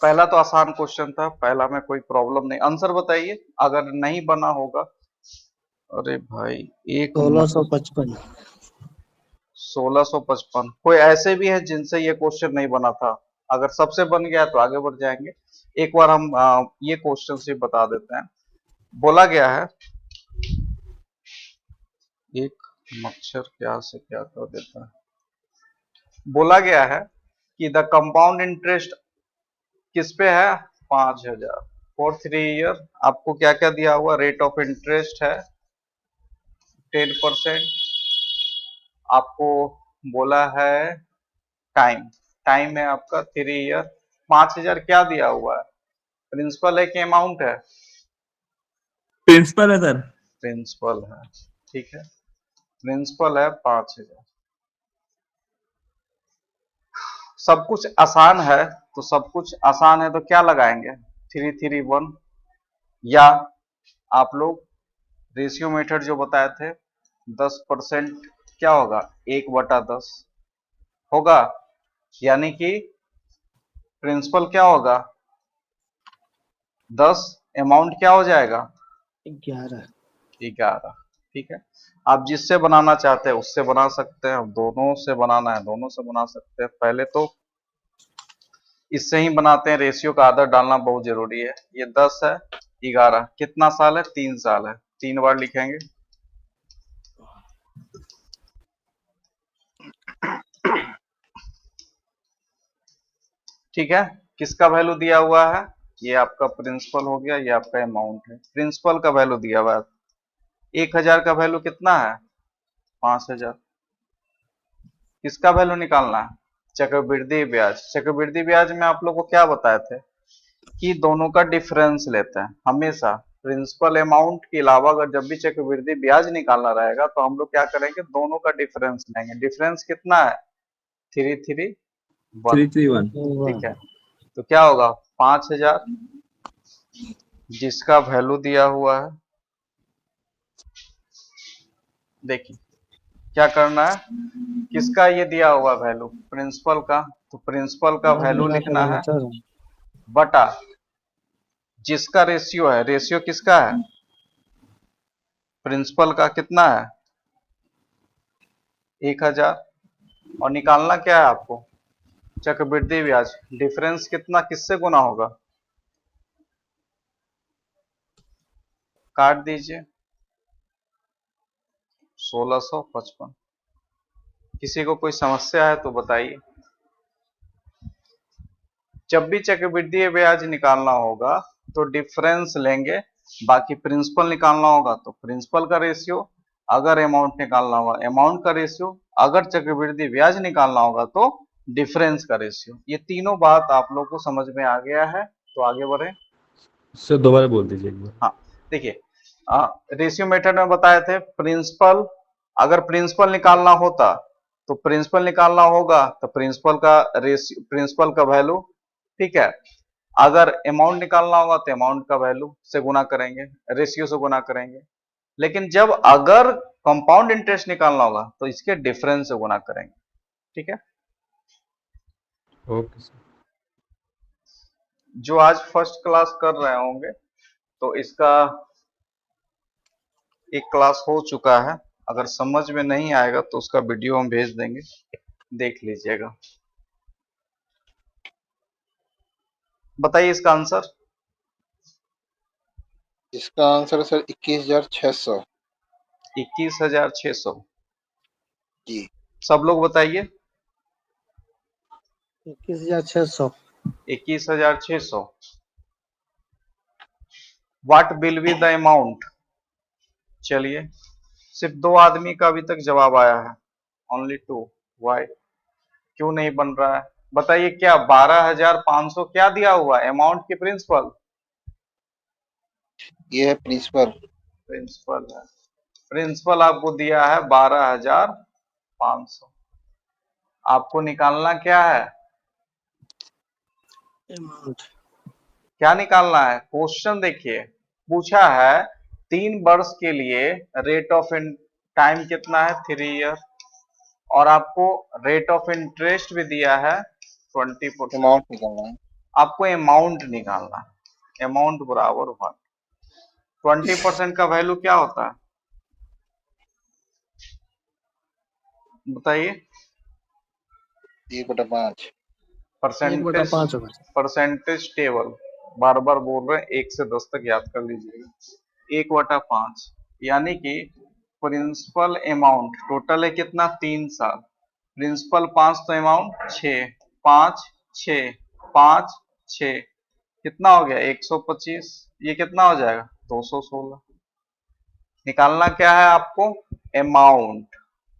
पहला तो आसान क्वेश्चन था, पहला में कोई प्रॉब्लम नहीं, आंसर बताइए अगर नहीं बना होगा। अरे भाई एक 1655। 1655। कोई ऐसे भी है जिनसे ये क्वेश्चन नहीं बना था? अगर सबसे बन गया तो आगे बढ़ जाएंगे। एक बार हम ये क्वेश्चन से बता देते हैं। बोला गया है, एक मच्छर क्या से क्या कर देता है। बोला गया है कि द कंपाउंड इंटरेस्ट किस पे है? 5,000 फॉर 3 ईयर। आपको क्या क्या दिया हुआ? रेट ऑफ इंटरेस्ट है 10%। आपको बोला है टाइम, टाइम है आपका 3 ईयर। 5,000 क्या दिया हुआ है? प्रिंसिपल है कि अमाउंट है? प्रिंसिपल है सर। प्रिंसिपल है, ठीक है। प्रिंसिपल है 5,000। सब कुछ आसान है, तो सब कुछ आसान है तो क्या लगाएंगे? 331। या आप लोग रेशियो मेथड जो बताए थे, 10% क्या होगा? 1/10 होगा। यानी कि प्रिंसिपल क्या होगा? 10, अमाउंट क्या हो जाएगा? 11। 11। ठीक है। आप जिससे बनाना चाहते हैं उससे बना सकते हैं, दोनों से बनाना है दोनों से बना सकते हैं। पहले तो इससे ही बनाते हैं, रेशियो का आदर डालना बहुत जरूरी है। ये 10 है, 11 कितना साल है? 3 साल है। 3 बार लिखेंगे। ठीक है। किसका वैल्यू दिया हुआ है? ये आपका प्रिंसिपल हो गया, ये आपका अमाउंट है। प्रिंसिपल का वैल्यू दिया हुआ है 1,000 का वैल्यू कितना है? 5,000। किसका वैल्यू निकालना है? चक्रवृद्धि ब्याज। चक्रवृद्धि ब्याज में आप लोग को क्या बताए थे कि दोनों का डिफरेंस लेते हैं हमेशा। प्रिंसिपल अमाउंट के अलावा अगर जब भी चक्रवृद्धि ब्याज निकालना रहेगा तो हम लोग क्या करेंगे? दोनों का डिफरेंस लेंगे। डिफरेंस कितना है? 331। 331। ठीक है। तो क्या होगा? 5,000 जिसका वैल्यू दिया हुआ है। देखिए क्या करना है, किसका ये दिया हुआ वैल्यू? प्रिंसिपल का। तो प्रिंसिपल का वैल्यू लेना लिखना पड़ेगा है सर। बटा जिसका रेशियो है। रेशियो किसका है? प्रिंसिपल का कितना है? 1,000। और निकालना क्या है आपको? चक्रवृद्धि ब्याज। डिफरेंस कितना किससे गुना होगा? काट दीजिए। 1655। किसी को कोई समस्या है तो बताइए। जब भी चक्रवृद्धि ब्याज निकालना होगा तो डिफरेंस लेंगे। बाकी प्रिंसिपल निकालना होगा तो प्रिंसिपल का रेशियो, अगर अमाउंट निकालना होगा अमाउंट का रेशियो, अगर चक्रवृद्धि ब्याज निकालना होगा तो डिफरेंस का रेशियो। ये तीनों बात आप लोग को समझ में आ गया है, तो आगे बढ़े। सर दोबारा बोल दीजिए एक बार। हाँ, देखिए रेशियो मेथड में बताए थे प्रिंसिपल, अगर प्रिंसिपल निकालना होता तो प्रिंसिपल निकालना होगा तो प्रिंसिपल का रेशियो, प्रिंसिपल का वैल्यू। ठीक है। अगर अमाउंट निकालना होगा तो अमाउंट का वैल्यू से गुना करेंगे, रेशियो से गुना करेंगे। लेकिन जब अगर कंपाउंड इंटरेस्ट निकालना होगा तो इसके डिफरेंस से गुना करेंगे। ठीक है। Okay sir. जो आज फर्स्ट क्लास कर रहे होंगे तो इसका एक क्लास हो चुका है। अगर समझ में नहीं आएगा तो उसका वीडियो हम भेज देंगे, देख लीजिएगा। बताइए इसका आंसर। इसका आंसर है सर 21,600। 21,600। जी। सब लोग बताइए। 21,600। 21,600। What will be the amount? चलिए, सिर्फ 2 आदमी का अभी तक जवाब आया है, ओनली 2। वाई? क्यों नहीं बन रहा है? बताइए क्या 12,500 क्या दिया हुआ है अमाउंट की? प्रिंसिपल? ये है प्रिंसिपल। प्रिंसिपल है। प्रिंसिपल आपको दिया है 12,500। आपको निकालना क्या है? अमाउंट। क्या निकालना है? क्वेश्चन देखिए, पूछा है 3 वर्ष के लिए रेट ऑफ टाइम कितना है? 3 ईयर। और आपको रेट ऑफ इंटरेस्ट भी दिया है 20%। अमाउंट निकालना है। आपको अमाउंट निकालना है। अमाउंट बराबर 1। 20% का वैल्यू क्या होता है बताइए? 1/5। 1/5 होगा। परसेंटेज टेबल, बार बार बोल रहे हैं, 1 से 10 तक याद कर लीजिएगा। 1/5 यानी कि प्रिंसिपल अमाउंट टोटल है कितना, 3 साल। प्रिंसिपल 5 तो अमाउंट 6, 5 6 5 6 कितना हो गया 125। ये कितना हो जाएगा 216। निकालना क्या है आपको, अमाउंट।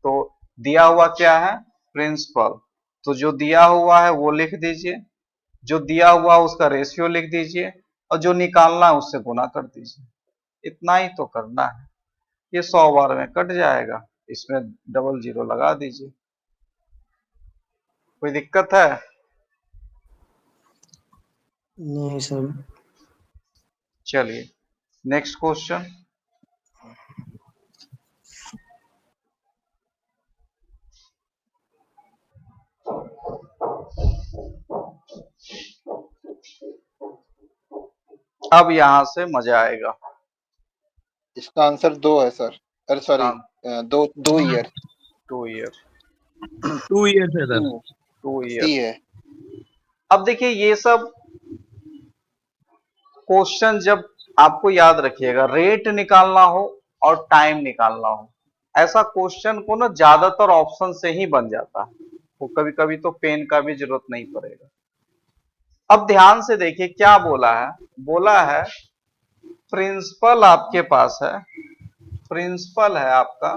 तो दिया हुआ क्या है, प्रिंसिपल। तो जो दिया हुआ है वो लिख दीजिए, जो दिया हुआ उसका रेशियो लिख दीजिए, और जो निकालना है उससे गुना कर दीजिए। इतना ही तो करना है। ये 100 बार में कट जाएगा, इसमें डबल जीरो लगा दीजिए। कोई दिक्कत है? नहीं सर। चलिए नेक्स्ट क्वेश्चन। अब यहां से मजा आएगा। इसका आंसर 2 है सर। अरे सॉरी, 2 ईयर। 2 ईयर। 2 ईयर्स है सर। 2 सी ईयर। है। अब देखिए ये सब क्वेश्चन जब आपको याद रखिएगा, रेट निकालना हो और टाइम निकालना हो, ऐसा क्वेश्चन को ना ज्यादातर ऑप्शन से ही बन जाता है। वो कभी कभी तो पेन का भी जरूरत नहीं पड़ेगा। अब ध्यान से देखिए क्या बोला है। बोला है प्रिंसिपल आपके पास है, प्रिंसिपल है आपका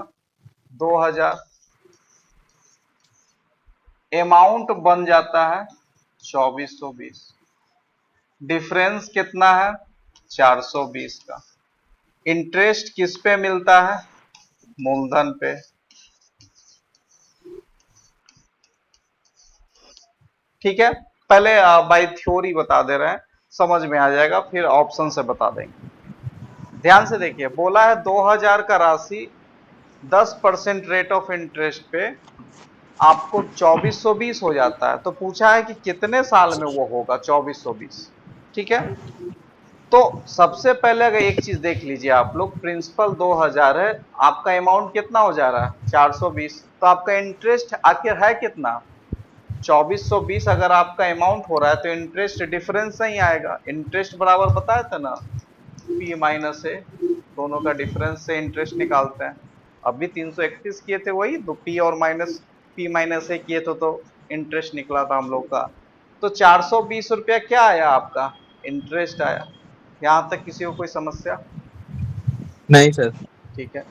2000, अमाउंट बन जाता है 2420, डिफरेंस कितना है 420 का। इंटरेस्ट किस पे मिलता है, मूलधन पे। ठीक है, पहले बाय थ्योरी बता दे रहे हैं, समझ में आ जाएगा, फिर ऑप्शन से बता देंगे। ध्यान से देखिए, बोला है 2000 का राशि 10% रेट ऑफ इंटरेस्ट पे आपको 2420 हो जाता है। तो पूछा है कि कितने साल में वो होगा 2420। ठीक है, तो सबसे पहले अगर एक चीज देख लीजिए आप लोग, प्रिंसिपल 2000 है, आपका अमाउंट कितना हो जा रहा है 420, तो आपका इंटरेस्ट आखिर है कितना 2420। अगर आपका अमाउंट हो रहा है तो इंटरेस्ट डिफरेंस नहीं आएगा। इंटरेस्ट बराबर बताया था ना, पी माइनस ए, दोनों का डिफरेंस से इंटरेस्ट निकालते हैं। अभी 331 किए थे, वही दो पी और माइनस पी माइनस ए किए थे, तो इंटरेस्ट निकला था हम लोग का। तो 420 रुपया क्या आया आपका, इंटरेस्ट आया। यहां तक किसी को कोई समस्या? नहीं सर। ठीक है,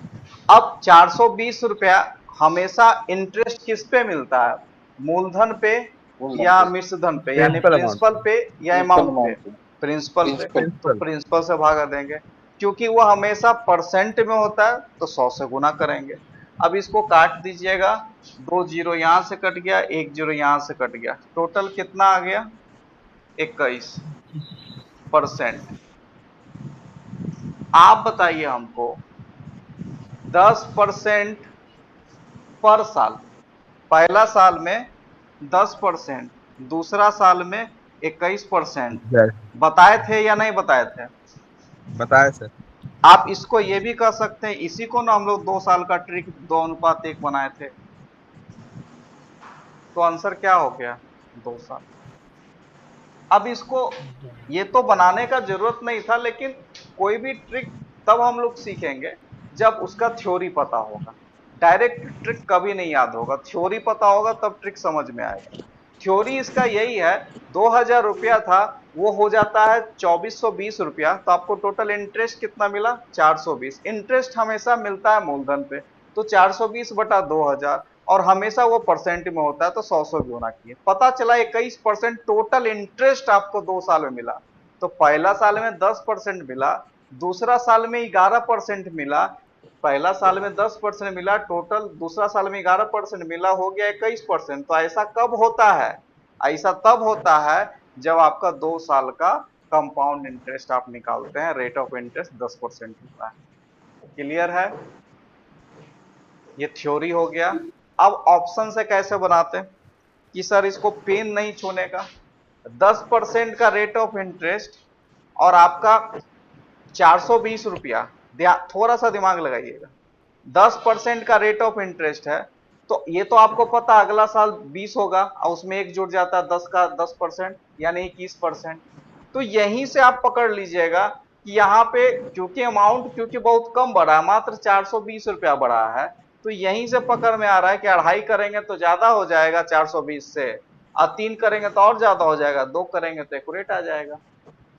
अब 420 रुपया हमेशा इंटरेस्ट किस पे मिलता है, मूलधन पे मूलधन या पे। मिश्रधन पे, यानी प्रिंसिपल अमाउंट। प्रिंसिपल पे या प्रिंसिपल अमाउंट पे? अमाउंट पे। प्रिंसिपल पे। प्रिंसिपल। तो प्रिंसिपल। प्रिंसिपल से भागा देंगे, क्योंकि वो हमेशा परसेंट में होता है, तो 100 से गुना करेंगे। अब इसको काट दीजिएगा, 2 जीरो यहां से कट गया, 1 जीरो यहां से कट गया, टोटल कितना आ गया 21%। आप बताइए हमको, 10% पर साल, पहला साल में 10%, दूसरा साल में 21%, सर बताए थे या नहीं बताए थे? बताए सर। आप इसको ये भी कह सकते हैं, इसी को ना हम लोग 2 साल का ट्रिक 2:1 बनाए थे। तो आंसर क्या हो गया 2 साल। अब इसको ये तो बनाने का जरूरत नहीं था, लेकिन कोई भी ट्रिक तब हम लोग सीखेंगे जब उसका थ्योरी पता होगा। डायरेक्ट ट्रिक कभी नहीं याद होगा, थ्योरी पता होगा तब ट्रिक समझ में आएगा। थ्योरी इसका यही है, 2000 रुपया था, वो हो जाता है 2420 रुपया, तो आपको टोटल इंटरेस्ट कितना मिला 420। इंटरेस्ट हमेशा मिलता है मूलधन पे, तो 420 बटा 2000, और हमेशा वो परसेंट में होता है, तो 100 से गुना किए, पता चला 21% टोटल इंटरेस्ट आपको 2 साल में मिला। तो पहला साल में 10% मिला, दूसरा साल में 11% मिला, पहला साल में 10% मिला टोटल, दूसरा साल में 11% मिला, हो गया 21%। तो ऐसा कब होता है, ऐसा तब होता है जब आपका 2 साल का कंपाउंड इंटरेस्ट आप निकालते हैं, रेट ऑफ इंटरेस्ट 10% होता है। क्लियर है? ये थ्योरी हो गया। अब ऑप्शन से कैसे बनाते हैं, कि सर इसको पेन नहीं छूने का, 10% का रेट ऑफ इंटरेस्ट और आपका 420 रुपया, थोड़ा सा दिमाग लगाइएगा। 10% का रेट ऑफ इंटरेस्ट है, तो ये तो आपको पता अगला साल 20 होगा और उसमें एक जुड़ जाता है 10 का 10% यानी 21%। तो यहीं से आप पकड़ लीजिएगा कि यहाँ पे क्योंकि अमाउंट क्योंकि बहुत कम बढ़ा है, मात्र 420 रुपया बढ़ा है, तो यहीं से पकड़ में आ रहा है कि 2.5 करेंगे तो ज्यादा हो जाएगा 420 से, और 3 करेंगे तो और ज्यादा हो जाएगा, 2 करेंगे तो एक्यूरेट आ जाएगा।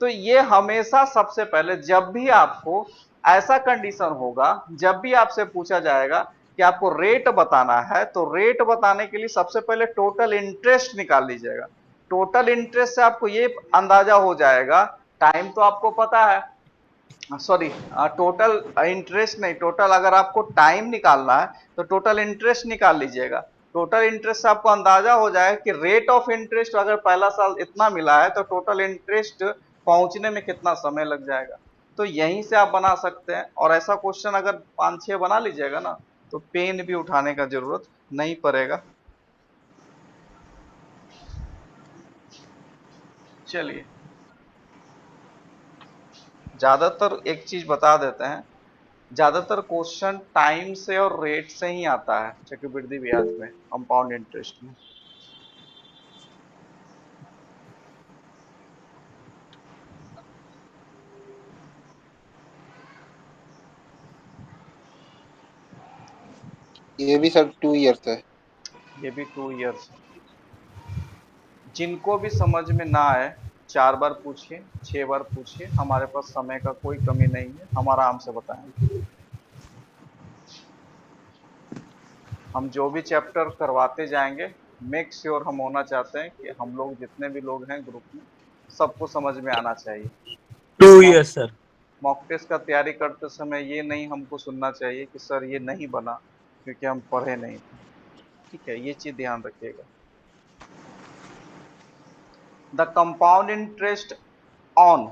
तो ये हमेशा सबसे पहले जब भी आपको ऐसा कंडीशन होगा, जब भी आपसे पूछा जाएगा कि आपको रेट बताना है, तो रेट बताने के लिए सबसे पहले टोटल इंटरेस्ट निकाल लीजिएगा। टोटल इंटरेस्ट से आपको ये अंदाजा हो जाएगा, टाइम तो आपको पता है, सॉरी टोटल इंटरेस्ट नहीं, टोटल अगर आपको टाइम निकालना है तो टोटल इंटरेस्ट निकाल लीजिएगा। टोटल इंटरेस्ट से आपको अंदाजा हो जाएगा कि रेट ऑफ इंटरेस्ट अगर पहला साल इतना मिला है तो टोटल इंटरेस्ट पहुंचने में कितना समय लग जाएगा। तो यहीं से आप बना सकते हैं, और ऐसा क्वेश्चन अगर 5-6 बना लीजिएगा ना तो पेन भी उठाने का जरूरत नहीं पड़ेगा। चलिए, ज्यादातर एक चीज बता देते हैं, ज्यादातर क्वेश्चन टाइम से और रेट से ही आता है चक्रवृद्धि ब्याज में, कंपाउंड इंटरेस्ट में। ये भी सर 2 इयर्स है। ये भी 2 इयर्स। जिनको भी समझ में ना आए 4 बार पूछिए, 6 बार पूछिए, हमारे पास समय का कोई कमी नहीं है, हम आराम से बताएंगे। हम जो भी चैप्टर करवाते जाएंगे, मेक श्योर हम होना चाहते हैं कि हम लोग जितने भी लोग हैं ग्रुप में सबको समझ में आना चाहिए। 2 years सर। मॉक टेस्ट का तैयारी करते समय ये नहीं हमको सुनना चाहिए कि सर ये नहीं बना क्योंकि हम पढ़े नहीं थे। ठीक है, ये चीज ध्यान रखिएगा। The compound interest on,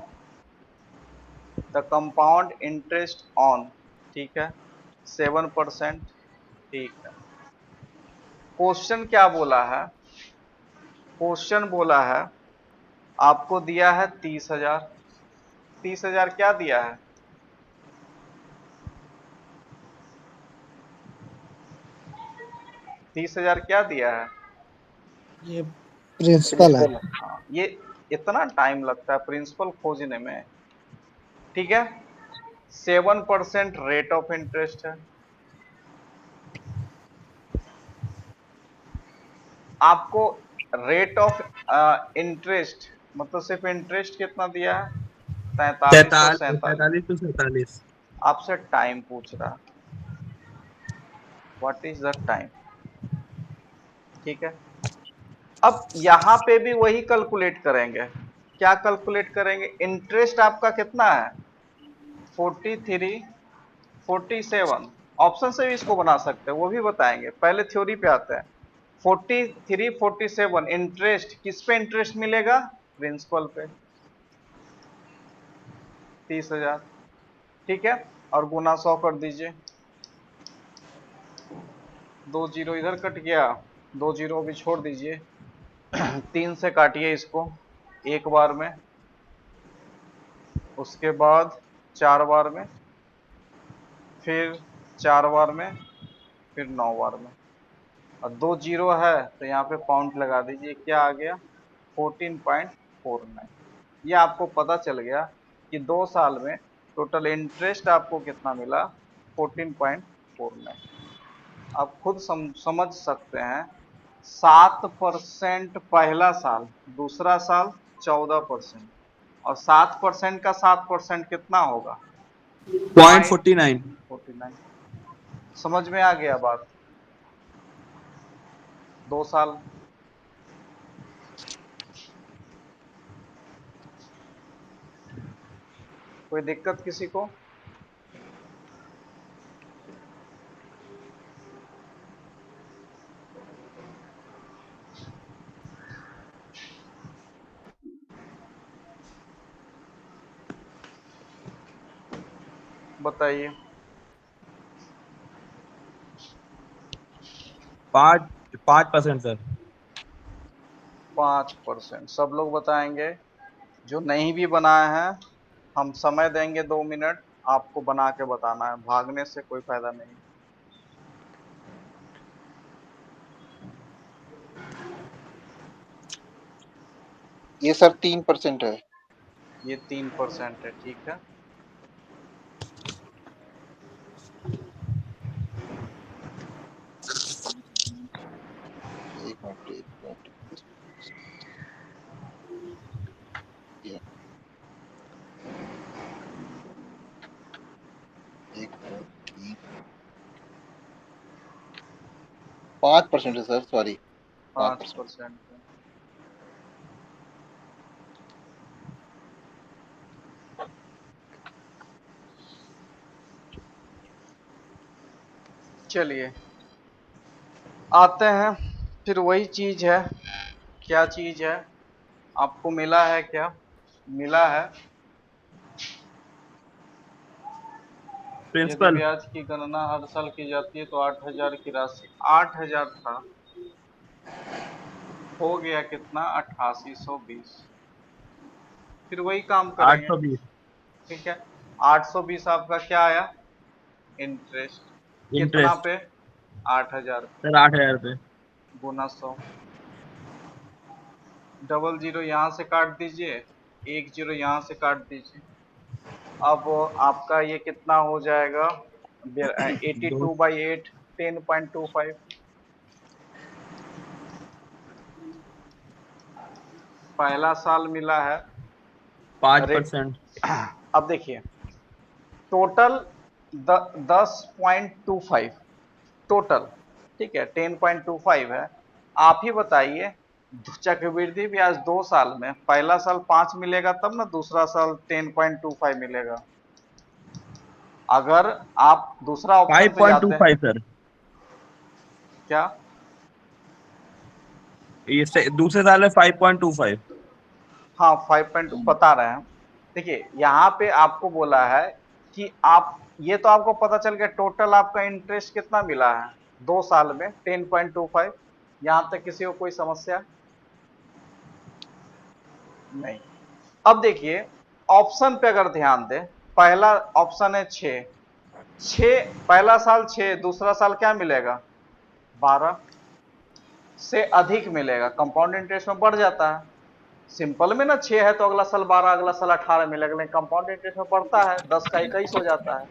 the compound interest on, ठीक है, 7%। ठीक है, क्वेश्चन क्या बोला है? क्वेश्चन बोला है आपको दिया है 30,000। 30,000 क्या दिया है? 30,000 क्या दिया है? ये प्रिंसिपल है। प्रिंसिपल। हाँ, ये इतना टाइम लगता है प्रिंसिपल खोजने में। ठीक है, 7% रेट ऑफ इंटरेस्ट है। आपको रेट ऑफ इंटरेस्ट मतलब सिर्फ इंटरेस्ट कितना दिया है? 43 और 47। 43 to 47। आपसे टाइम पूछ रहा, व्हाट इज द टाइम? ठीक है, अब यहां पे भी वही कैलकुलेट करेंगे। क्या कैलकुलेट करेंगे? इंटरेस्ट आपका कितना है? 43, 47। ऑप्शन से भी इसको बना सकते हैं, वो भी बताएंगे, पहले थ्योरी पे आते हैं। 43, 47 इंटरेस्ट किस पे इंटरेस्ट मिलेगा? प्रिंसिपल पे, 30,000। ठीक है, और गुना 100 कर दीजिए। 2 जीरो इधर कट गया, 2 जीरो भी छोड़ दीजिए। 3 से काटिए इसको एक बार में, उसके बाद 4 बार में, फिर 4 बार में, फिर 9 बार में। और 2 जीरो है तो यहाँ पे पॉइंट लगा दीजिए, क्या आ गया? 14.49। ये आपको पता चल गया कि 2 साल में टोटल इंटरेस्ट आपको कितना मिला? 14.49। आप खुद समझ सकते हैं, 7% पहला साल, दूसरा साल 14%, और 7% का 7% कितना होगा? Point point 49। 49। समझ में आ गया बात? 2 साल। कोई दिक्कत किसी को? बताइए। 5% सर। 5%। सब लोग बताएंगे। जो नहीं भी बनाए हैं, हम समय देंगे 2 मिनट, आपको बना के बताना है, भागने से कोई फायदा नहीं। ये सर 3% है। ये 3% है, ठीक है। एक मिनट, एक मिनट। ये, एक मिनट। 5% है सर, सॉरी। 5%। 5% है। चलिए आते हैं, फिर वही चीज है। क्या चीज है? आपको मिला है क्या? मिला है यदि प्रिंसिपल ब्याज की गणना हर साल की जाती है तो 8,000 की राशि, 8,000 था, हो गया कितना? 8820। फिर वही काम करेंगे। 820 ठीक है, 820 आपका क्या आया? इंटरेस्ट। कितना इंटरेस्ट पे? 8,000 पे। सर 8,000 रुपये। गुना 100। डबल जीरो यहाँ से काट दीजिए, एक जीरो यहाँ से काट दीजिए। अब आपका ये कितना हो जाएगा? 82/8, 10.25। पहला साल मिला है। पाँच अरे परसेंट अब देखिए, टोटल 10.25 टोटल, ठीक है, 10.25 है। आप ही बताइए, चक्रवृद्धि ब्याज 2 साल में, पहला साल 5 मिलेगा तब ना दूसरा साल 10.25 मिलेगा। अगर आप दूसरा ऑप्शन फाइव पे पॉइंट टू जाते हैं। Five sir. क्या? दूसरे साल में 5.25। हाँ, 5 बता रहे हैं। देखिए यहाँ पे आपको बोला है कि आप, ये तो आपको पता चल गया टोटल आपका इंटरेस्ट कितना मिला है 2 साल में, 10.25। यहाँ तक किसी को कोई समस्या नहीं? अब देखिए ऑप्शन पे अगर ध्यान दें, पहला ऑप्शन है 6, 6 पहला साल 6, दूसरा साल क्या मिलेगा? 12 से अधिक मिलेगा, कंपाउंड इंटरेस्ट में बढ़ जाता है। सिंपल में ना 6 है तो अगला साल 12, अगला साल 18 मिलेगा, लेकिन कंपाउंड इंटरेस्ट में बढ़ता है, 10 का 21 हो जाता है।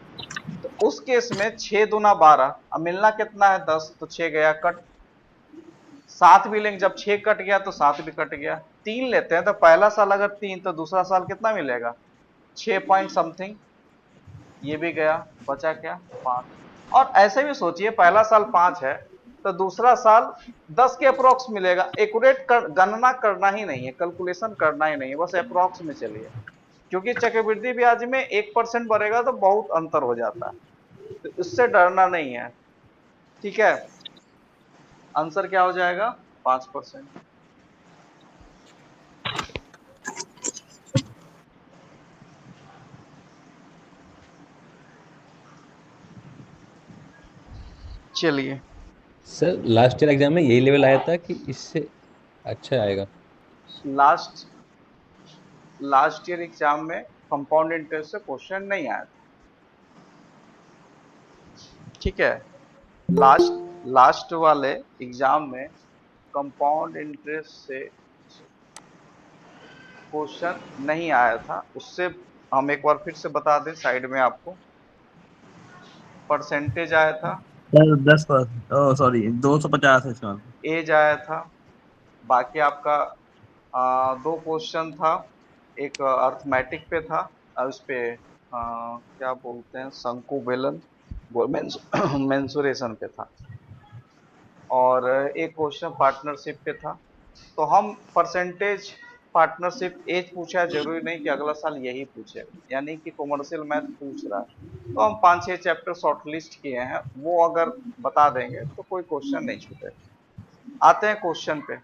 तो उस केस में 6 दूना 12, अब मिलना कितना है? 10, तो 6 गया कट। 7 भी लेंगे, जब 6 कट गया तो 7 भी कट गया। 3 लेते हैं तो पहला साल अगर 3 तो दूसरा साल कितना मिलेगा? 6 पॉइंट समथिंग, ये भी गया, बचा क्या? 5। और ऐसे भी सोचिए, पहला साल 5 है तो दूसरा साल 10 के अप्रोक्स मिलेगा। एक्यूरेट गणना करना ही नहीं है, कैलकुलेशन करना ही नहीं है, बस अप्रोक्स में चलिए, क्योंकि चक्रवृद्धि ब्याज में 1% बढ़ेगा तो बहुत अंतर हो जाता है, तो इससे डरना नहीं है। ठीक है, आंसर क्या हो जाएगा? 5%। चलिए, सर लास्ट ईयर एग्जाम में यही लेवल आया था कि इससे अच्छा आएगा? लास्ट लास्ट ईयर एग्जाम में कंपाउंड इंटरेस्ट से क्वेश्चन नहीं आया था। ठीक है, लास्ट लास्ट वाले एग्जाम में कंपाउंड इंटरेस्ट से क्वेश्चन नहीं आया था। उससे हम एक बार फिर से बता दें साइड में आपको, परसेंटेज आया था, सर 10%, ओ सॉरी 250 है इसका। एज आया था, बाकी आपका दो क्वेश्चन था। एक अर्थमेटिक पे था, और उस पे क्या बोलते हैं, शंकु बेलन मेंसुरेशन पे था, और एक क्वेश्चन पार्टनरशिप पे था। तो हम परसेंटेज, पार्टनरशिप, एज पूछा है, जरूरी नहीं कि अगला साल यही पूछे, यानी कि कॉमर्शियल मैथ पूछ रहा है तो हम 5-6 चैप्टर शॉर्टलिस्ट किए हैं, वो अगर बता देंगे तो कोई क्वेश्चन नहीं छूटेगा। आते हैं क्वेश्चन पे।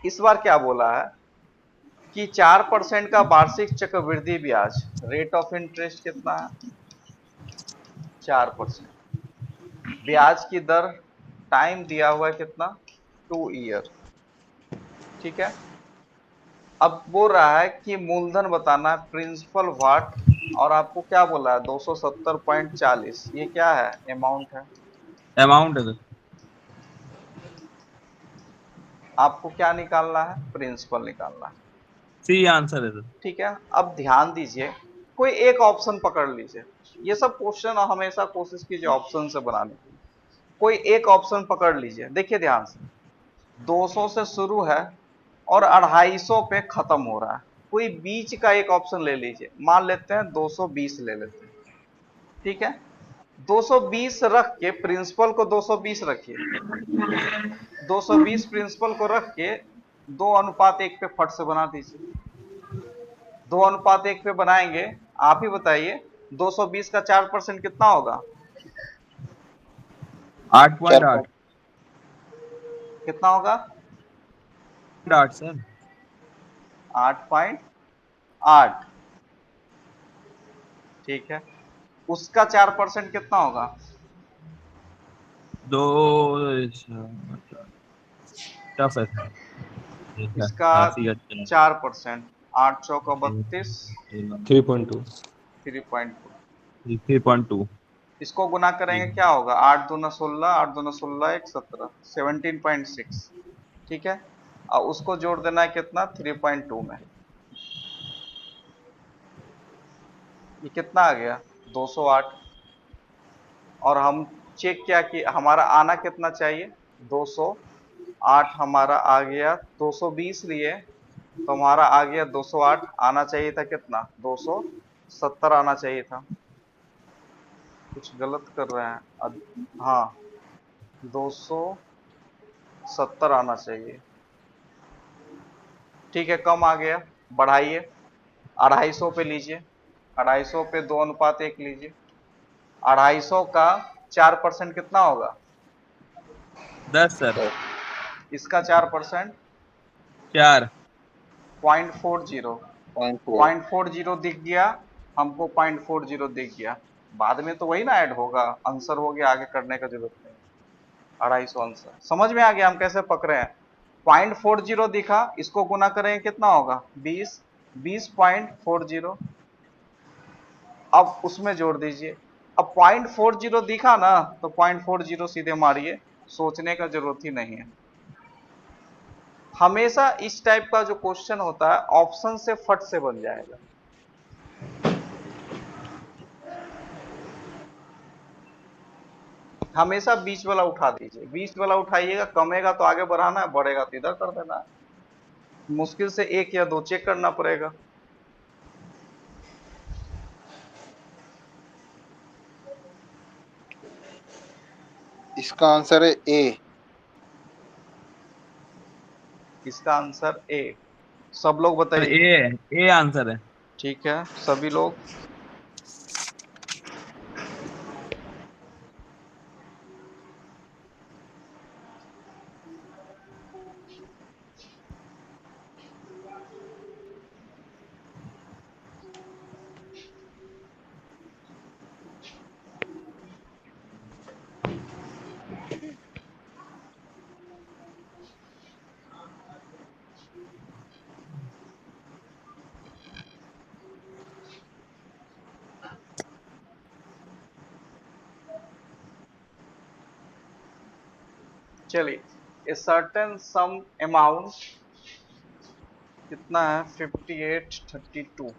इस बार क्या बोला है कि 4% का वार्षिक चक्रवृद्धि ब्याज, रेट ऑफ इंटरेस्ट कितना है? 4%। ब्याज की दर, टाइम दिया हुआ है कितना? 2 ईयर। ठीक है। अब बोल रहा है कि मूलधन बताना है, प्रिंसिपल व्हाट, और आपको क्या बोला है 270.40, ये क्या है, अमाउंट है। अमाउंट है सर। आपको क्या निकालना है, प्रिंसिपल निकालना है। सी आंसर है सर। ठीक है, अब ध्यान दीजिए, कोई एक ऑप्शन पकड़ लीजिए। ये सब क्वेश्चन हमेशा कोशिश कीजिए ऑप्शन से बनाने की। कोई एक ऑप्शन पकड़ लीजिए, देखिए ध्यान से, 200 से शुरू है और 250 पे खत्म हो रहा है। कोई बीच का एक ऑप्शन ले लीजिए, मान लेते हैं 220 ले लेते हैं। ठीक है, 220 रख के प्रिंसिपल को 220 रखिए, 220 प्रिंसिपल को रख के 2:1 पे फट से बना दीजिए। 2:1 पे बनाएंगे, आप ही बताइए 220 का 4% कितना होगा, 4 8.8। कितना होगा, 8 सर। 8.8। ठीक है, उसका 4% कितना होगा, दो टफ है सर। ठीक है, इसका 80 4%, 8 चौका 32, 3.2। 3.2। 3.2। इसको गुना करेंगे क्या होगा, 8 दूना 16, 8 दूना 16, 1 17, 17.6। ठीक है, और उसको जोड़ देना है कितना, 3.2 में। ये कितना आ गया, 208। और हम चेक क्या कि हमारा आना कितना चाहिए, 208 हमारा आ गया, 220 लिए तो हमारा आ गया 208, आना चाहिए था कितना, 270 आना चाहिए था। कुछ गलत कर रहे हैं हाँ, 270 आना चाहिए। ठीक है, कम आ गया, बढ़ाइए, 250 पे लीजिए, 250 पे 2:1 लीजिए। 250 का 4% कितना होगा, 10 सर। इसका 4% 4। 0.40, 0.4 0.40 दिख गया हमको, 0.40 दिख गया। बाद में तो वही ना ऐड होगा, आंसर हो गया, आगे करने का जरूरत नहीं। 250 आंसर समझ में आ गया हम कैसे पकड़े हैं। 0.40 दिखा, इसको गुना करेंगे कितना होगा, 20, 20.40, अब उसमें जोड़ दीजिए। अब 0.40 दिखा ना, तो 0.40 सीधे मारिए, सोचने का जरूरत ही नहीं है। हमेशा इस टाइप का जो क्वेश्चन होता है ऑप्शन से फट से बन जाएगा। हमेशा बीच वाला उठा दीजिए, बीच वाला उठाइएगा, कमेगा तो आगे बढ़ाना है, बढ़ेगा तो इधर कर देना है। मुश्किल से 1 या 2 चेक करना पड़ेगा। इसका आंसर है ए। इसका आंसर ए, सब लोग सर बताइए। ए आंसर है। ठीक है, सभी लोग। चलिए, ए सर्टेन सम अमाउंट कितना है, 5832।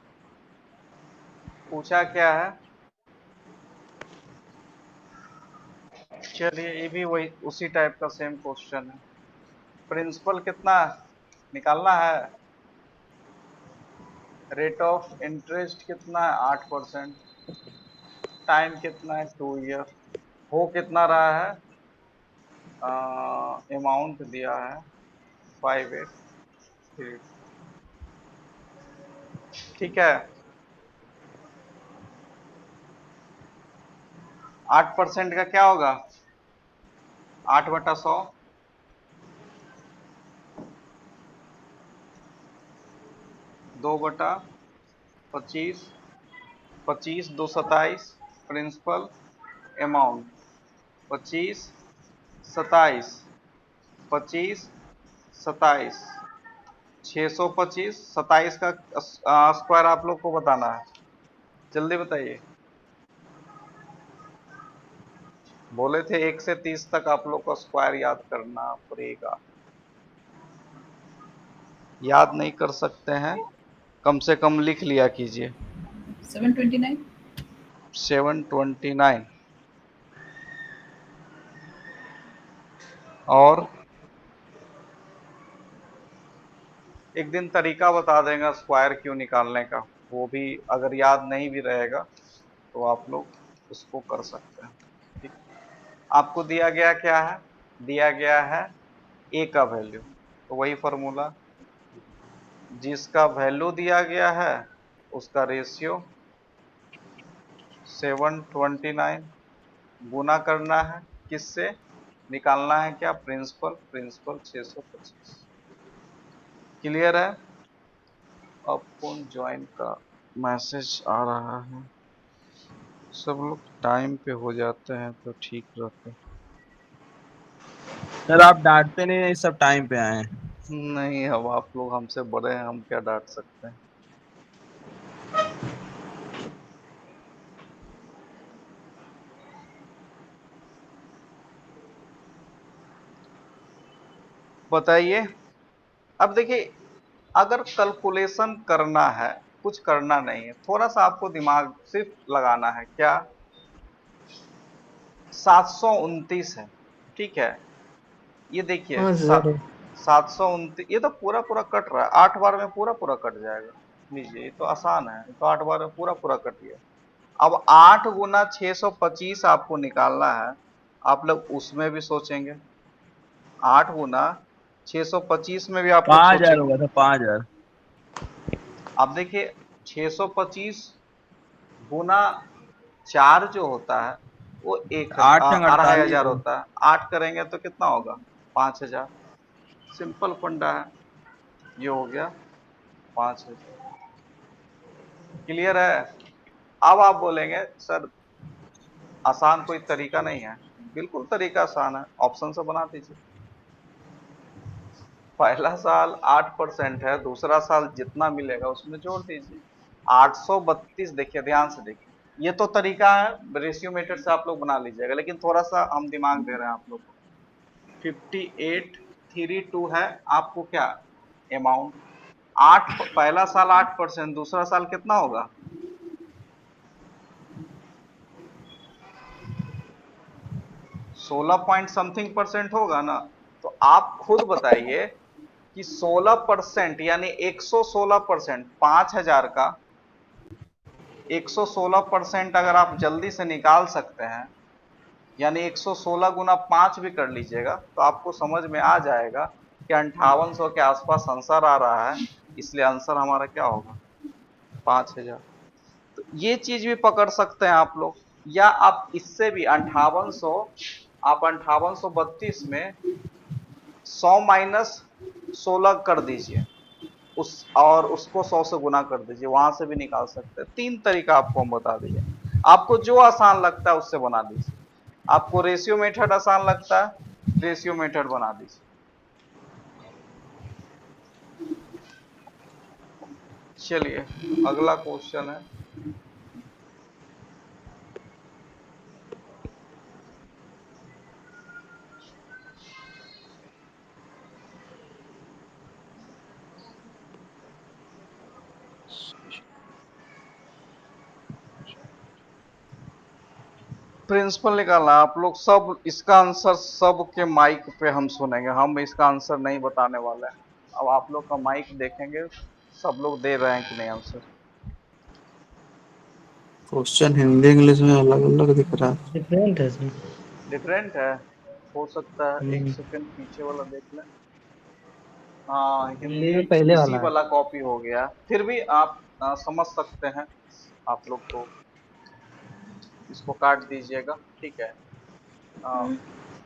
पूछा क्या है, चलिए ये भी वही उसी टाइप का सेम क्वेश्चन है। प्रिंसिपल कितना निकालना है, रेट ऑफ इंटरेस्ट कितना है, 8%, टाइम कितना है, 2 ईयर, हो कितना रहा है, अमाउंट दिया है 583। ठीक है, 8% का क्या होगा, 8/100, 2/25, 25 2 27, प्रिंसिपल अमाउंट 25 27, 25 27, 625, 27 का स्क्वायर आप लोग को बताना है, जल्दी बताइए। बोले थे 1 से 30 तक आप लोग को स्क्वायर याद करना पड़ेगा। याद नहीं कर सकते हैं, कम से कम लिख लिया कीजिए। 729। 729। और एक दिन तरीका बता देगा स्क्वायर क्यों निकालने का, वो भी अगर याद नहीं भी रहेगा तो आप लोग उसको कर सकते हैं। ठीक, आपको दिया गया क्या है, दिया गया है ए का वैल्यू, तो वही फॉर्मूला, जिसका वैल्यू दिया गया है उसका रेशियो 729 गुना करना है किससे, निकालना है क्या, प्रिंसिपल, प्रिंसिपल 625। क्लियर है। अब कौन ज्वाइन का मैसेज आ रहा है, सब लोग टाइम पे हो जाते हैं तो ठीक रहता है। सर आप डांटते नहीं, सब टाइम पे आए हैं। नहीं, अब आप लोग हमसे बड़े हैं, हम क्या डांट सकते हैं। बताइए। अब देखिए, अगर कैलकुलेशन करना है, कुछ करना नहीं है, थोड़ा सा आपको दिमाग सिर्फ लगाना है, क्या 729 है, ठीक है। ये देखिए हाँ सर। 729, ये तो पूरा पूरा कट रहा है, 8 बार में पूरा पूरा कट जाएगा। लीजिए, ये तो आसान है, ये तो 8 बार में पूरा पूरा कट गया। अब 8 गुना 625 आपको निकालना है, आप लोग उसमें भी सोचेंगे, 8 गुना 625 में भी आप लोग 5,000 सोचेंगे। होगा था, 5,000। अब देखिए 625 गुना 4 जो होता है वो 8 संग 2,500 48। होता है, 8 करेंगे तो कितना होगा, 5,000। सिंपल फंडा है, ये हो गया 5,000। क्लियर है। अब आप बोलेंगे सर आसान कोई तरीका नहीं है, बिल्कुल तरीका आसान है, ऑप्शन से बना दीजिए। पहला साल 8% है, दूसरा साल जितना मिलेगा उसमें जोड़ दीजिए। 832, देखिए ध्यान से देखिए, ये तो तरीका है, रेशियो मेथड से आप लोग बना लीजिएगा, लेकिन थोड़ा सा हम दिमाग दे रहे हैं आप लोग को। 5832 है आपको क्या, अमाउंट। 8, पहला साल 8%, दूसरा साल कितना होगा, 16 पॉइंट समथिंग परसेंट होगा ना। तो आप खुद बताइए कि 16% यानी 116%, 5,000 का 116% अगर आप जल्दी से निकाल सकते हैं, यानी 116 गुना 5 भी कर लीजिएगा, तो आपको समझ में आ जाएगा कि 5800 के आसपास आंसर आ रहा है, इसलिए आंसर हमारा क्या होगा, 5,000। तो ये चीज भी पकड़ सकते हैं आप लोग, या आप इससे भी 5800, आप 5832 में 100 माइनस 16 कर दीजिए, उस और उसको 100 से गुना कर दीजिए, वहां से भी निकाल सकते हैं। 3 तरीका आपको हम बता दिए, आपको जो आसान लगता है उससे बना लीजिए। आपको रेशियो मेथड आसान लगता है, रेशियो मेथड बना दीजिए। चलिए अगला क्वेश्चन है, प्रिंसिपल निकालना है। आप लोग सब इसका आंसर सब के माइक पे हम सुनेंगे, हम इसका आंसर नहीं बताने वाले हैं। अब आप लोग का माइक देखेंगे सब लोग दे रहे हैं कि नहीं आंसर। क्वेश्चन हिंदी इंग्लिश में अलग अलग दिख रहा है। डिफरेंट है सर। डिफरेंट है, हो सकता है, एक हम्म, सेकंड पीछे वाला देख लें। हाँ, हिंदी हिंदी में पहले इसी वाला है। वाला कॉपी हो गया, फिर भी आप समझ सकते हैं। आप लोग को इसको काट दीजिएगा, ठीक है। अ,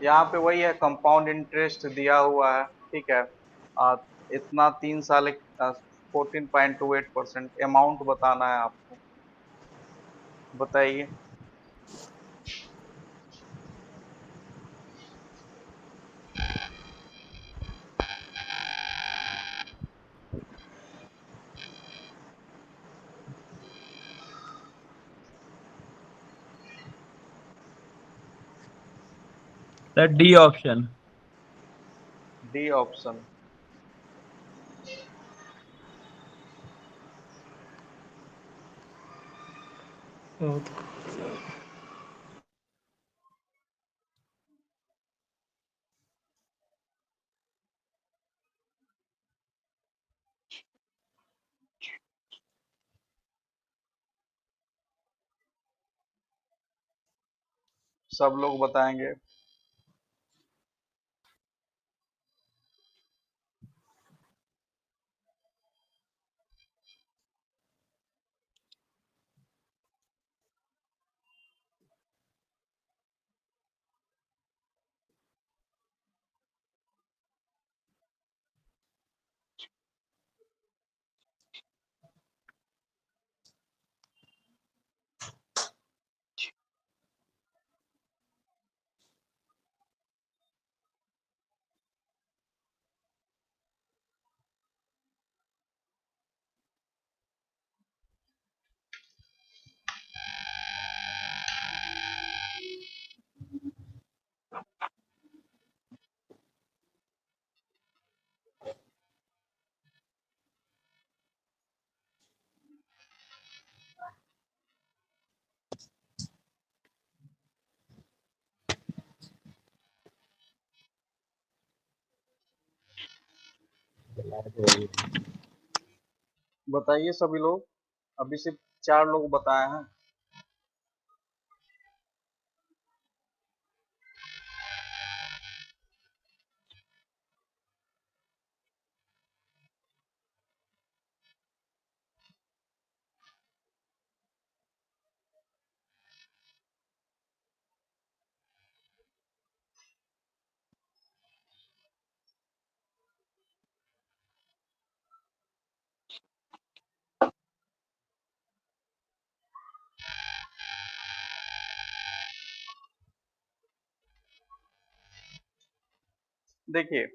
यहाँ पे वही है, कंपाउंड इंटरेस्ट दिया हुआ है, ठीक है। अ, इतना 3 साल 14.28% अमाउंट बताना है आपको, बताइए। Sir D option. D option. सब लोग बताएंगे। बताइए सभी लोग। अभी सिर्फ 4 लोग बताए हैं। देखिए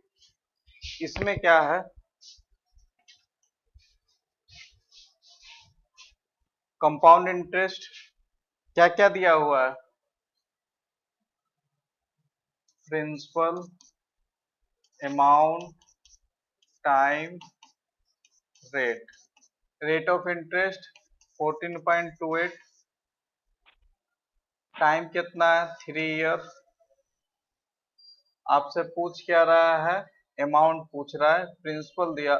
इसमें क्या है, कंपाउंड इंटरेस्ट क्या क्या दिया हुआ है, principal, amount, time, rate. Rate of interest 14.28, time कितना है 3 ईयर। आपसे पूछ क्या रहा है, अमाउंट पूछ रहा है, प्रिंसिपल दिया,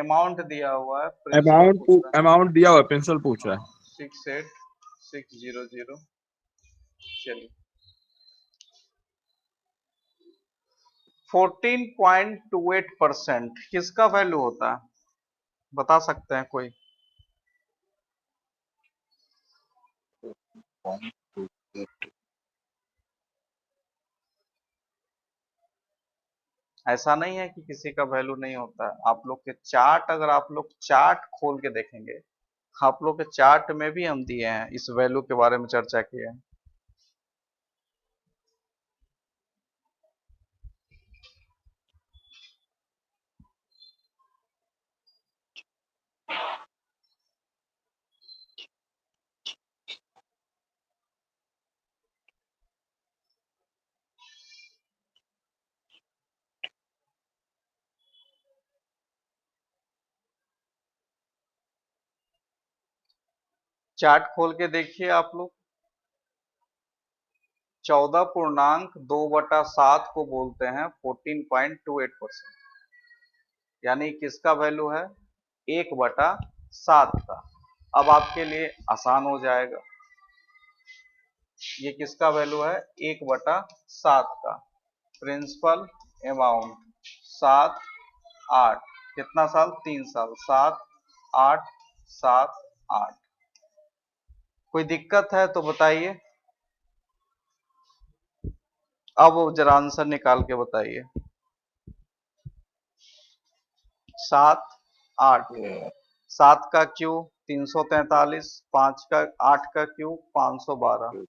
अमाउंट दिया हुआ है, प्रिंसिपल पूछ रहा है। अमाउंट दिया हुआ है, प्रिंसिपल पूछ रहा है। 68600। चलिए 14.28% किसका वैल्यू होता है, बता सकते हैं कोई? ऐसा नहीं है कि किसी का वैल्यू नहीं होता है। आप लोग के चार्ट, अगर आप लोग चार्ट खोल के देखेंगे, आप लोग के चार्ट में भी हम दिए हैं, इस वैल्यू के बारे में चर्चा किए हैं। चार्ट खोल के देखिए आप लोग। 14.2/7 को बोलते हैं 14.28%, यानी किसका वैल्यू है 1/7 का। अब आपके लिए आसान हो जाएगा, ये किसका वैल्यू है 1/7 का। प्रिंसिपल, अमाउंट 7 8, कितना साल 3 साल, 7 8 7 8। कोई दिक्कत है तो बताइए, अब जरा आंसर निकाल के बताइए। 7 8, 7 का क्यूब 343, 5 का 8 का क्यूब 512,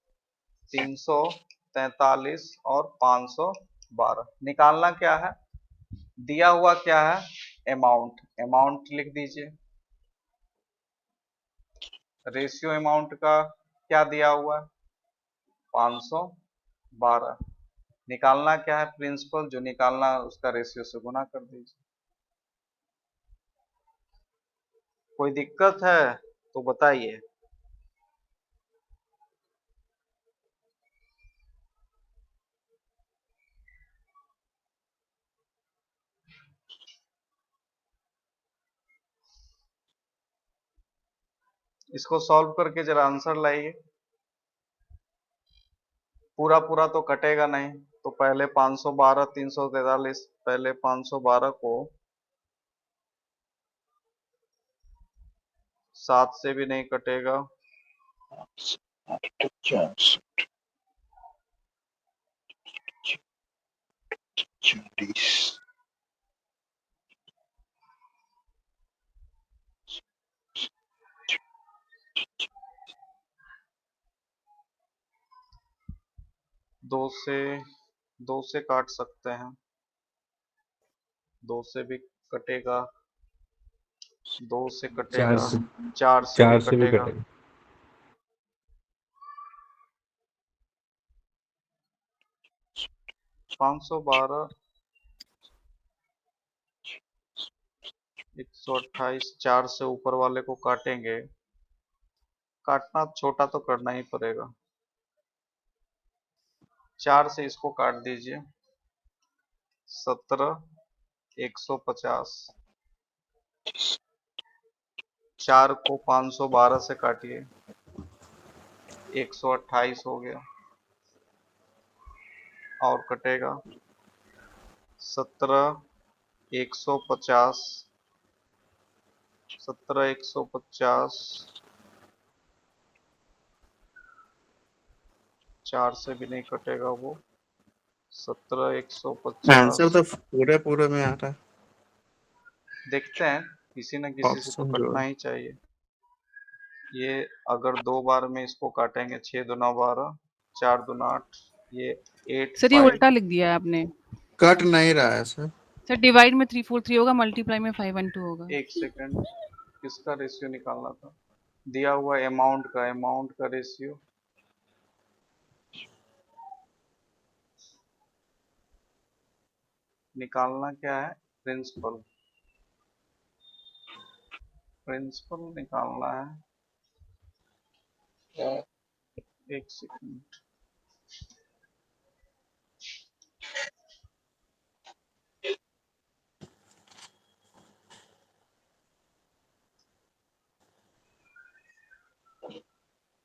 343 और 512। निकालना क्या है, दिया हुआ क्या है अमाउंट, अमाउंट लिख दीजिए। रेशियो अमाउंट का क्या दिया हुआ है 512, निकालना क्या है प्रिंसिपल, जो निकालना है उसका रेशियो से गुना कर दीजिए। कोई दिक्कत है तो बताइए। इसको सॉल्व करके जरा आंसर लाइए। पूरा पूरा तो कटेगा नहीं, तो पहले 512 343, पहले 512 को 7 से भी नहीं कटेगा, 40 दो से काट सकते हैं, 2 से भी कटेगा, 2 से चार कटेगा, से 4 से भी 4 से भी कटेगा, कटेगा। 512 128, 4 से ऊपर वाले को काटेंगे, काटना छोटा तो करना ही पड़ेगा। 4 से इसको काट दीजिए, 17 150, 4 को 512 से काटिए, 128 हो गया, और कटेगा 17 150, 17 150, 4 से भी नहीं कटेगा वो, 17 आंसर 150। तो पूरे पूरे में आ रहा है। देखते हैं, किसी न किसी से तो ऑप्शन कटना जोड़ो। ही चाहिए। ये अगर 2 बार में इसको काटेंगे, 6 दूना 12, 4 दूना 8, ये 8 सर ये 5। उल्टा लिख दिया है आपने। कट नहीं रहा है सर। सर डिवाइड में 343 होगा, मल्टीप्लाई में 512 होगा। एक सेकंड, किसका रेशियो निकालना था? दिया हुआ अमाउंट का रेशियो, निकालना क्या है? प्रिंसिपल, प्रिंसिपल निकालना है। एक सेकंड,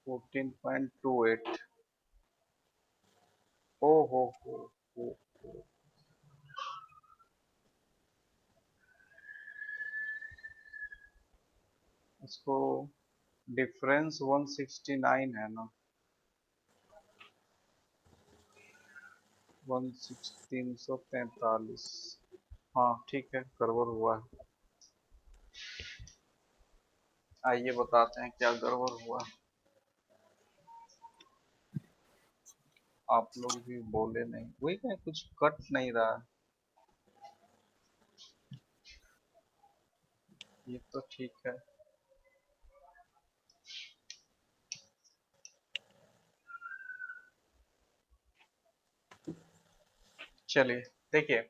$14.28। ओ हो, इसको डिफरेंस 169 है ना, 343। हाँ ठीक है, गड़बड़ हुआ है। आइए बताते हैं क्या गड़बड़ हुआ है। आप लोग भी बोले नहीं, वही क्या कुछ कट नहीं रहा है। ये तो ठीक है। चलिए देखिए,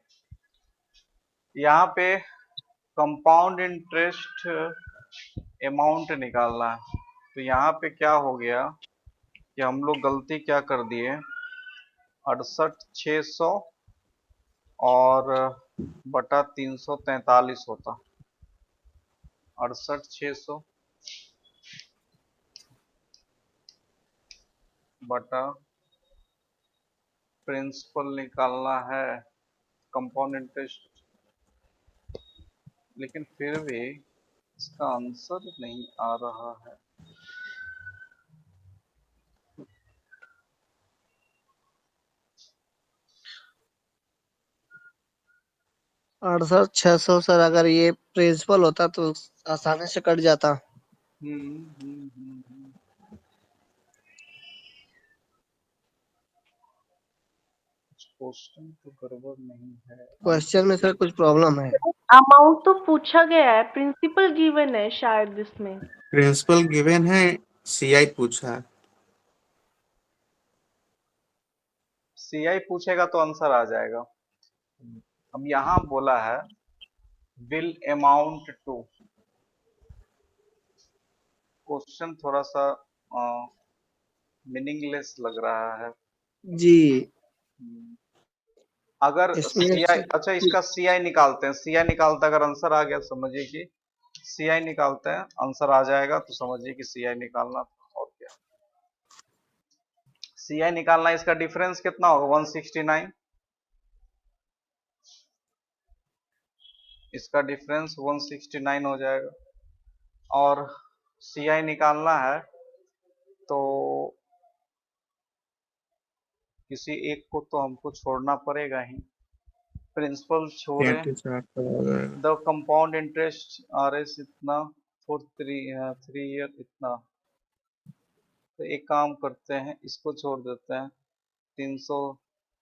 यहाँ पे कंपाउंड इंटरेस्ट अमाउंट निकालना है। तो यहाँ पे क्या हो गया कि हम लोग गलती क्या कर दिए, 68,600 और बटा 343 होता, 68,600 बटा, प्रिंसिपल निकालना है, कंपाउंड इंटरेस्ट, लेकिन फिर भी इसका आंसर नहीं आ रहा है। सर 600 सर, अगर ये प्रिंसिपल होता तो आसानी से कट जाता। क्वेश्चन तो गड़बड़ नहीं है, क्वेश्चन में सर कुछ प्रॉब्लम है। अमाउंट तो पूछा गया है, प्रिंसिपल गिवन है शायद इसमें। प्रिंसिपल गिवन है, सीआई पूछा है। सी आई पूछेगा तो आंसर आ जाएगा। अब यहाँ बोला है विल अमाउंट टू, क्वेश्चन थोड़ा सा मीनिंगलेस लग रहा है। जी अगर इसमें सी आई, अच्छा इसका सी आई निकालते हैं, सी आई निकालते अगर आंसर आ गया समझिए कि सी आई निकालते हैं, आंसर आ जाएगा तो समझिए कि सी आई निकालना था, और क्या। सी आई निकालना, इसका डिफरेंस कितना होगा 169, इसका डिफरेंस 169 हो जाएगा। और सी आई निकालना है तो किसी एक को तो हमको छोड़ना पड़ेगा ही, प्रिंसिपल छोड़े, 37 का हो जाएगा। The compound interest R S इतना फॉर 3 ईयर इतना। तो एक काम करते हैं, इसको छोड़ देते हैं, 300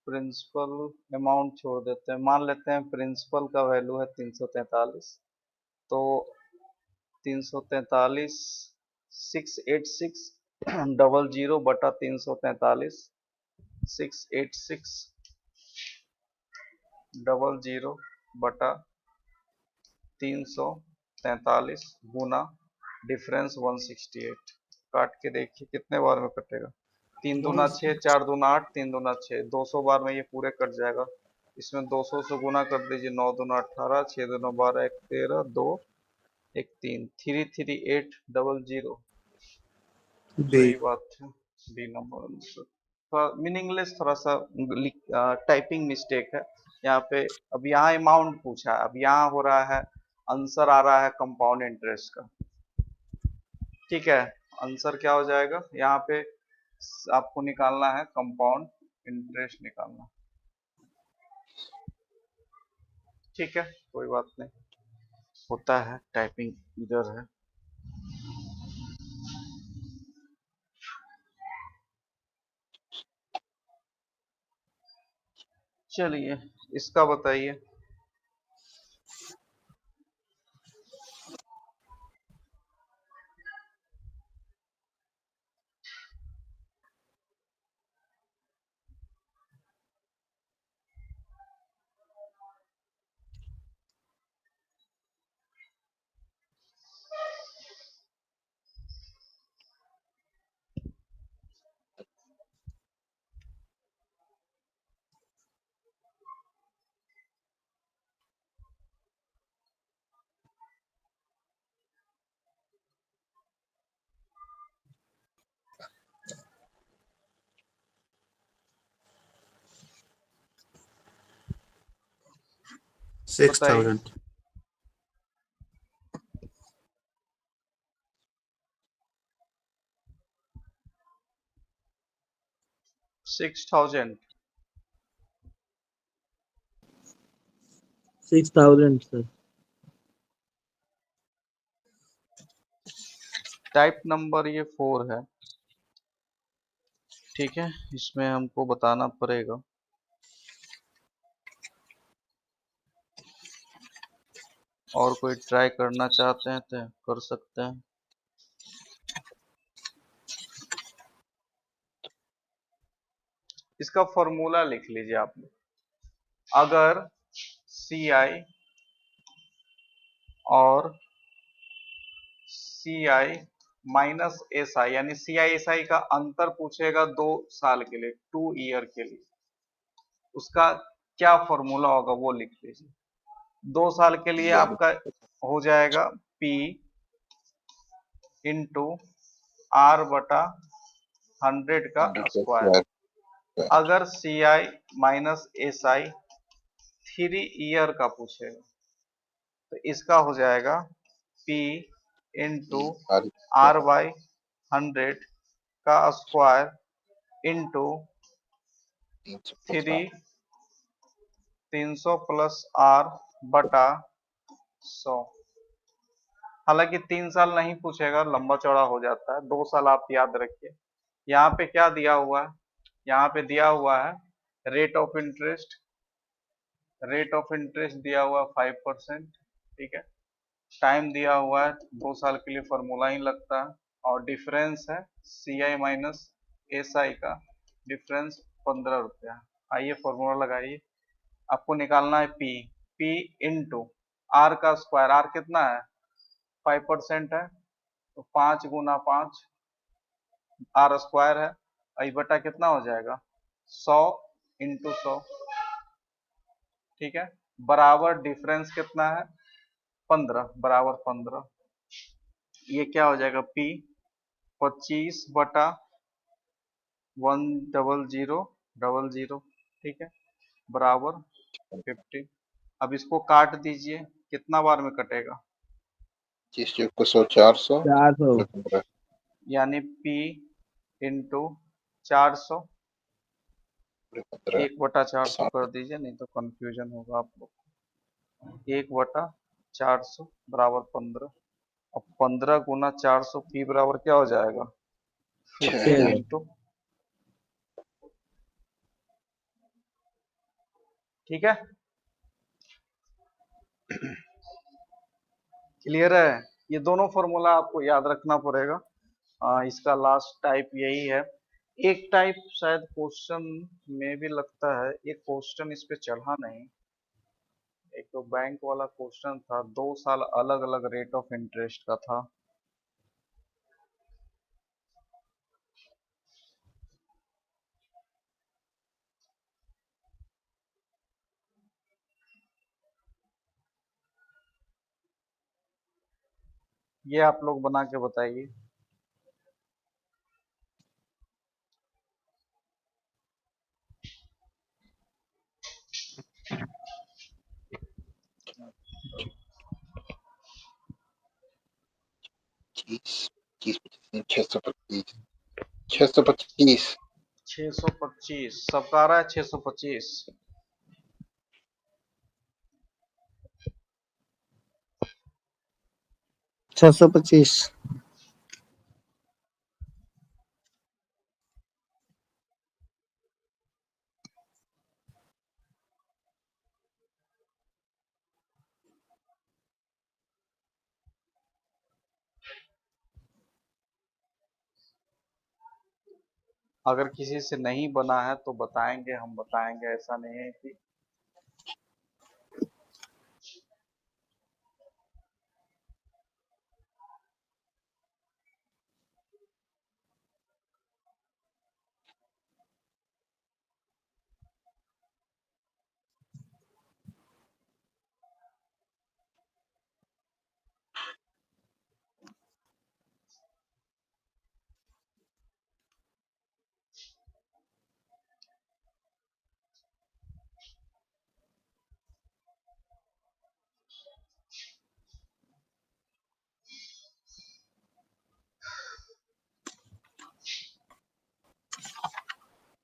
प्रिंसिपल अमाउंट छोड़ देते हैं, मान लेते हैं प्रिंसिपल का वैल्यू है 343, तो 343 686 बटा 343 686 बटा 343 गुना डिफरेंस 168। काट के देखिए कितने बार में कटेगा, 3 दूना 6, 4 दूना 8, 3 दूना 6, 200 बार में ये पूरे कट जाएगा। इसमें 200 से गुना कर दीजिए, 9 दूना 18, 6 दूना 12, 1 13, 2 1 3, 33800। डी। सही बात है, डी नंबर आंसर। थोड़ा मीनिंगलेस, थोड़ा सा टाइपिंग मिस्टेक है यहाँ पे। अब यहाँ अमाउंट पूछा है, अब यहाँ हो रहा है आंसर आ रहा है कंपाउंड इंटरेस्ट का, ठीक है। आंसर क्या हो जाएगा यहाँ पे, आपको निकालना है कंपाउंड इंटरेस्ट निकालना, ठीक है, कोई बात नहीं, होता है, टाइपिंग इधर है। चलिए इसका बताइए। बताइए 6000। 6000, 6000 सर। टाइप नंबर ये 4 है, ठीक है, इसमें हमको बताना पड़ेगा। और कोई ट्राई करना चाहते हैं तो कर सकते हैं। इसका फॉर्मूला लिख लीजिए आपने, अगर सी आई और सी आई माइनस एस आई, यानी सी आई एस आई का अंतर पूछेगा 2 साल के लिए, 2 ईयर के लिए, उसका क्या फॉर्मूला होगा वो लिख लीजिए। 2 साल के लिए आपका हो जाएगा P इंटू आर बटा 100 का स्क्वायर। अगर सी आई माइनस एस आई 3 ईयर का पूछेगा तो इसका हो जाएगा P इंटू आर बाई 100 का स्क्वायर इंटू 300 प्लस आर बटा 100। हालांकि 3 साल नहीं पूछेगा, लंबा चौड़ा हो जाता है, 2 साल आप याद रखिए। यहाँ पे क्या दिया हुआ है, यहाँ पे दिया हुआ है rate of interest, rate of interest दिया हुआ 5%, ठीक है। टाइम दिया हुआ है 2 साल के लिए, फॉर्मूला ही लगता है। और डिफरेंस है सी आई माइनस एस आई का डिफरेंस 15 रुपया, आइए फॉर्मूला लगाइए। आपको निकालना है पी। पी इंटू आर का स्क्वायर। आर कितना है? 5% है, तो 5 गुना 5 आर स्क्वायर है। आई बटा कितना हो जाएगा? 100 इंटू 100। ठीक है, बराबर डिफरेंस कितना है? 15 बराबर 15। ये क्या हो जाएगा? पी 25 बटा 10000। ठीक है, बराबर 50। अब इसको काट दीजिए, कितना बार में कटेगा? 25 को 100 400 400 15 यानी P इंटू 400। 15 1 बटा 400 60 कर दीजिए, नहीं तो कंफ्यूजन होगा आप लोग। 1 बटा 400 बराबर 15। अब 15 गुना 400 P बराबर क्या हो जाएगा? 50 6000 इंटू। ठीक है, क्लियर है? ये दोनों फॉर्मूला आपको याद रखना पड़ेगा। इसका लास्ट टाइप यही है। एक टाइप शायद क्वेश्चन में भी लगता है, एक क्वेश्चन इस पे चढ़ा नहीं। एक तो बैंक वाला क्वेश्चन था, 2 साल अलग अलग रेट ऑफ इंटरेस्ट का था। ये आप लोग बना के बताइए। पच्चीस 625 625 625 सबका आ रहा है। 625 625। अगर किसी से नहीं बना है तो बताएंगे, हम बताएंगे, ऐसा नहीं है कि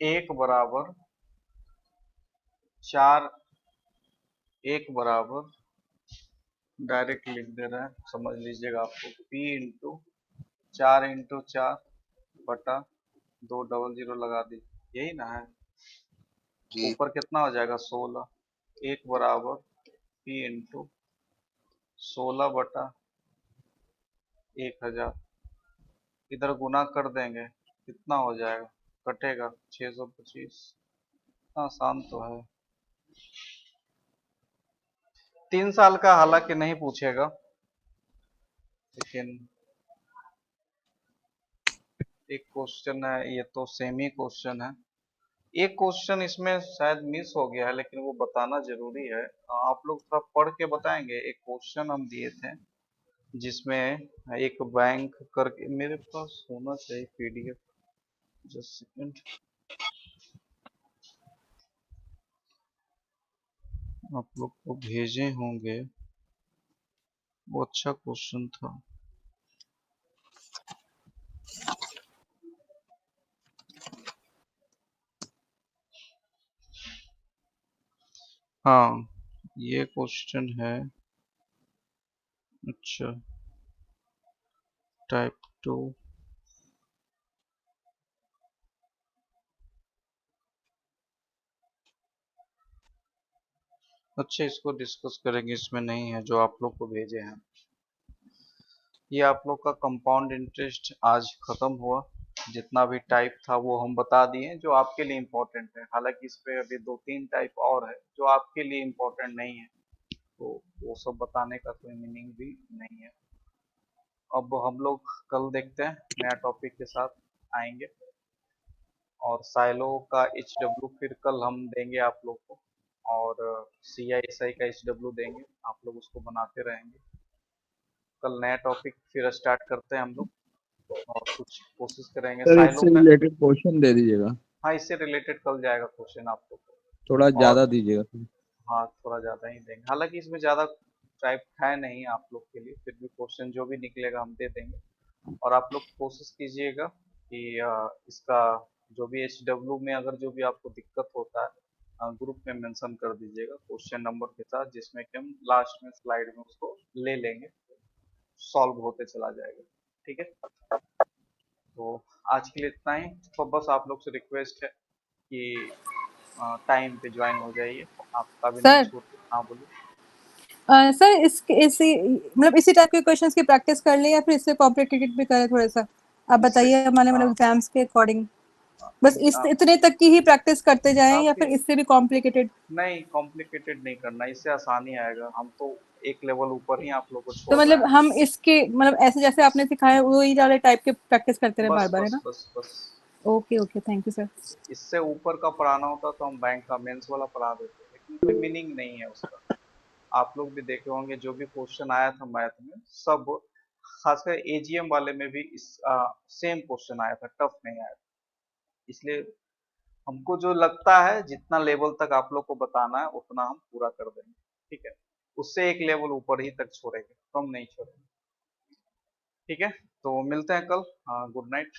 एक बराबर 4, एक बराबर डायरेक्ट लिख दे रहे हैं, समझ लीजिएगा। आपको P इंटू 4 इंटू 4 बटा 200 लगा दीजिए, यही ना है। जी ऊपर कितना हो जाएगा? 16। एक बराबर P इंटू 16 बटा 1000। इधर गुना कर देंगे, कितना हो जाएगा? कटेगा 625। आसान तो है। 3 साल का हालांकि नहीं पूछेगा, लेकिन एक क्वेश्चन है, ये तो सेमी क्वेश्चन है। एक क्वेश्चन इसमें शायद मिस हो गया है, लेकिन वो बताना जरूरी है। आप लोग थोड़ा पढ़ के बताएंगे। एक क्वेश्चन हम दिए थे जिसमें एक बैंक करके, मेरे पास होना चाहिए PDF। जस्ट सेकंड, आप लोग को भेजे होंगे। वो अच्छा क्वेश्चन था। हाँ, ये क्वेश्चन है। अच्छा, टाइप 2। अच्छा, इसको डिस्कस करेंगे, इसमें नहीं है जो आप लोग को भेजे हैं। ये आप लोग का कंपाउंड इंटरेस्ट आज खत्म हुआ। जितना भी टाइप था वो हम बता दिए जो आपके लिए इम्पोर्टेंट है। हालांकि इस पे अभी 2-3 टाइप और है जो आपके लिए इम्पोर्टेंट नहीं है, तो वो सब बताने का कोई मीनिंग भी नहीं है। अब हम लोग कल देखते हैं, नया टॉपिक के साथ आएंगे। और साइलो का HW फिर कल हम देंगे आप लोग को, और CISI का HW देंगे, आप लोग उसको बनाते रहेंगे। कल नया टॉपिक फिर स्टार्ट करते हैं हम लोग, और कुछ कोशिश करेंगे सर साइलो इससे में। रिलेटेड क्वेश्चन दे दीजिएगा, हाँ, इससे रिलेटेड कल जाएगा क्वेश्चन आप लोग को। थोड़ा और ज्यादा दीजिएगा। हाँ, थोड़ा ज़्यादा ही देंगे। हालांकि इसमें ज़्यादा टाइप है नहीं आप लोग के लिए, फिर भी क्वेश्चन जो भी निकलेगा हम दे देंगे। और आप लोग कोशिश कीजिएगा कि इसका जो भी HW में अगर जो भी आपको दिक्कत होता है ग्रुप में मेंशन कर दीजिएगा क्वेश्चन नंबर के साथ, जिसमें कि हम लास्ट में स्लाइड में उसको ले लेंगे, सॉल्व होते चला जाएगा। ठीक है, तो आज के लिए इतना ही। तो बस आप लोग से रिक्वेस्ट है कि टाइम पे ज्वाइन हो जाइए, आपका भी नहीं सर छूटे। हाँ, बोलिए। सर इसी मतलब इसी टाइप के क्वेश्चंस की प्रैक्टिस कर ले या फिर इससे कॉम्प्लिकेटेड भी करें थोड़ा सा? आप इससे बताइए हमारे मतलब एग्जाम्स के अकॉर्डिंग। बस इस आप इतने तक की ही प्रैक्टिस करते जाएं या काफी फिर इससे भी कॉम्प्लिकेटेड? नहीं, कॉम्प्लिकेटेड नहीं करना, इससे आसानी आएगा। हम तो एक लेवल ऊपर ही आप लोग को तो छोड़ रहे मतलब हैं। हम इसके मतलब ऐसे जैसे आपने सिखाया वही वाले टाइप के प्रैक्टिस करते रहे बस बार-बार, है बस ना? बस बस। Okay, okay, thank you sir. इससे ऊपर का पढ़ाना होता तो हम बैंक का मेंस वाला पढ़ा देते, लेकिन कोई मीनिंग नहीं है उसका। आप लोग भी देखे होंगे जो भी क्वेश्चन आया था मैथ में, सब खासकर AGM वाले में भी इस सेम क्वेश्चन आया था, टफ नहीं आया था। इसलिए हमको जो लगता है जितना लेवल तक आप लोग को बताना है उतना हम पूरा कर देंगे। ठीक है, उससे एक लेवल ऊपर ही तक छोड़ेंगे, कम नहीं छोड़ेंगे। ठीक है, तो मिलते हैं कल। Good night.